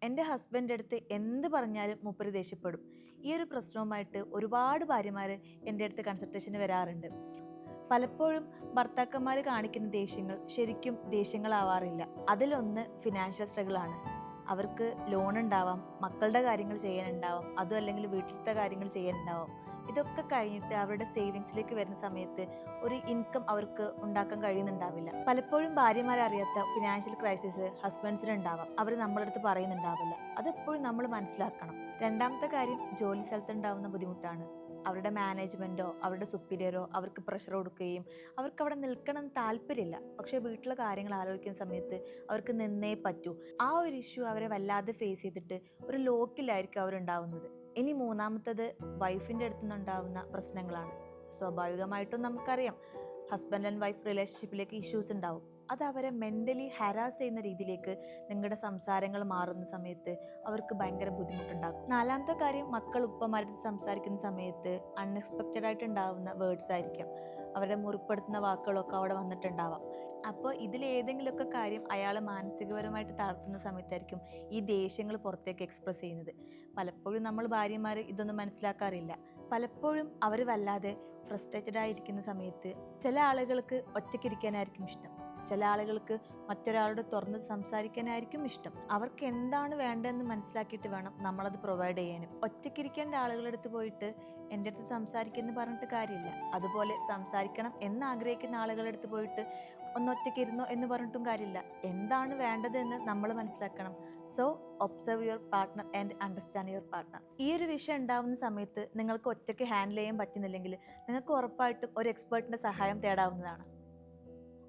എൻ്റെ ഹസ്ബൻഡ് അടുത്ത് എന്ത് പറഞ്ഞാലും മൂപ്പര് ദേഷ്യപ്പെടും. ഈ ഒരു പ്രശ്നവുമായിട്ട് ഒരുപാട് ഭാര്യമാർ എൻ്റെ അടുത്ത് കൺസൾട്ടേഷന് വരാറുണ്ട്. പലപ്പോഴും ഭർത്താക്കന്മാർ കാണിക്കുന്ന ദേഷ്യങ്ങൾ ശരിക്കും ദേഷ്യങ്ങളാവാറില്ല. അതിലൊന്ന് ഫിനാൻഷ്യൽ സ്ട്രഗിൾ ആണ്. അവർക്ക് ലോൺ ഉണ്ടാവാം, മക്കളുടെ കാര്യങ്ങൾ ചെയ്യാനുണ്ടാവാം, അതും അല്ലെങ്കിൽ വീട്ടിലത്തെ കാര്യങ്ങൾ ചെയ്യാനുണ്ടാവാം. ഇതൊക്കെ കഴിഞ്ഞിട്ട് അവരുടെ സേവിങ്സിലേക്ക് വരുന്ന സമയത്ത് ഒരു ഇൻകം അവർക്ക് ഉണ്ടാക്കാൻ കഴിയുന്നുണ്ടാവില്ല. പലപ്പോഴും ഭാര്യമാരറിയാത്ത ഫിനാൻഷ്യൽ ക്രൈസിസ് ഹസ്ബൻഡ്സിന് ഉണ്ടാവാം. അവർ നമ്മളടുത്ത് പറയുന്നുണ്ടാവില്ല. അതെപ്പോഴും നമ്മൾ മനസ്സിലാക്കണം. രണ്ടാമത്തെ കാര്യം ജോലി സ്ഥലത്ത് ഉണ്ടാവുന്ന ബുദ്ധിമുട്ടാണ്. അവരുടെ മാനേജ്മെൻറ്റോ അവരുടെ സുപ്പീരിയറോ അവർക്ക് പ്രഷർ കൊടുക്കുകയും അവർക്ക് അവിടെ നിൽക്കണം എന്ന് താല്പര്യമില്ല. പക്ഷേ വീട്ടിലെ കാര്യങ്ങൾ ആലോചിക്കുന്ന സമയത്ത് അവർക്ക് നിന്നേ പറ്റൂ. ആ ഒരു ഇഷ്യൂ അവരെ വല്ലാതെ ഫേസ് ചെയ്തിട്ട് ഒരു ലോക്കിലായിരിക്കും അവരുണ്ടാവുന്നത്. ഇനി മൂന്നാമത്തത് വൈഫിൻ്റെ അടുത്ത് നിന്നുണ്ടാവുന്ന പ്രശ്നങ്ങളാണ്. സ്വാഭാവികമായിട്ടും നമുക്കറിയാം, ഹസ്ബൻഡ് ആൻഡ് വൈഫ് റിലേഷൻഷിപ്പിലേക്ക് ഇഷ്യൂസ് ഉണ്ടാവും. അത് അവരെ മെൻ്റലി ഹരാസ് ചെയ്യുന്ന രീതിയിലേക്ക് നിങ്ങളുടെ സംസാരങ്ങൾ മാറുന്ന സമയത്ത് അവർക്ക് ഭയങ്കര ബുദ്ധിമുട്ടുണ്ടാക്കും. നാലാമത്തെ കാര്യം, മക്കൾ ഉപ്പമാരുടെ സംസാരിക്കുന്ന സമയത്ത് അൺഎക്സ്പെക്റ്റഡ് ആയിട്ട് ഉണ്ടാവുന്ന വേർഡ്സ് ആയിരിക്കാം. അവരുടെ മുറിപ്പെടുത്തുന്ന വാക്കുകളൊക്കെ അവിടെ വന്നിട്ടുണ്ടാവാം. അപ്പോൾ ഇതിലേതെങ്കിലുമൊക്കെ കാര്യം അയാളെ മാനസികപരമായിട്ട് തളർത്തുന്ന സമയത്തായിരിക്കും ഈ ദേഷ്യങ്ങൾ പുറത്തേക്ക് എക്സ്പ്രസ് ചെയ്യുന്നത്. പലപ്പോഴും നമ്മൾ ഭാര്യമാർ ഇതൊന്നും മനസ്സിലാക്കാറില്ല. പലപ്പോഴും അവർ വല്ലാതെ ഫ്രസ്ട്രേറ്റഡ് ആയിരിക്കുന്ന സമയത്ത് ചില ആളുകൾക്ക് ഒറ്റയ്ക്കിരിക്കാനായിരിക്കും ഇഷ്ടം, ചില ആളുകൾക്ക് മറ്റൊരാളോട് തുറന്ന് സംസാരിക്കാനായിരിക്കും ഇഷ്ടം. അവർക്ക് എന്താണ് വേണ്ടതെന്ന് മനസ്സിലാക്കിയിട്ട് വേണം നമ്മളത് പ്രൊവൈഡ് ചെയ്യാനും. ഒറ്റയ്ക്കിരിക്കേണ്ട ആളുകളുടെ അടുത്ത് പോയിട്ട് എൻ്റെ അടുത്ത് സംസാരിക്കുമെന്ന് പറഞ്ഞിട്ട് കാര്യമില്ല. അതുപോലെ സംസാരിക്കണം എന്ന് ആഗ്രഹിക്കുന്ന ആളുകളുടെ അടുത്ത് പോയിട്ട് ഒന്നൊറ്റയ്ക്കിരുന്നോ എന്ന് പറഞ്ഞിട്ടും കാര്യമില്ല. എന്താണ് വേണ്ടതെന്ന് നമ്മൾ മനസ്സിലാക്കണം. So observe your partner and understand your partner. ഈ ഒരു വിഷയം ഉണ്ടാവുന്ന സമയത്ത് നിങ്ങൾക്ക് ഒറ്റയ്ക്ക് ഹാൻഡിൽ ചെയ്യാൻ പറ്റുന്നില്ലെങ്കിൽ നിങ്ങൾക്ക് ഉറപ്പായിട്ടും ഒരു എക്സ്പേർട്ടിൻ്റെ സഹായം തേടാവുന്നതാണ്.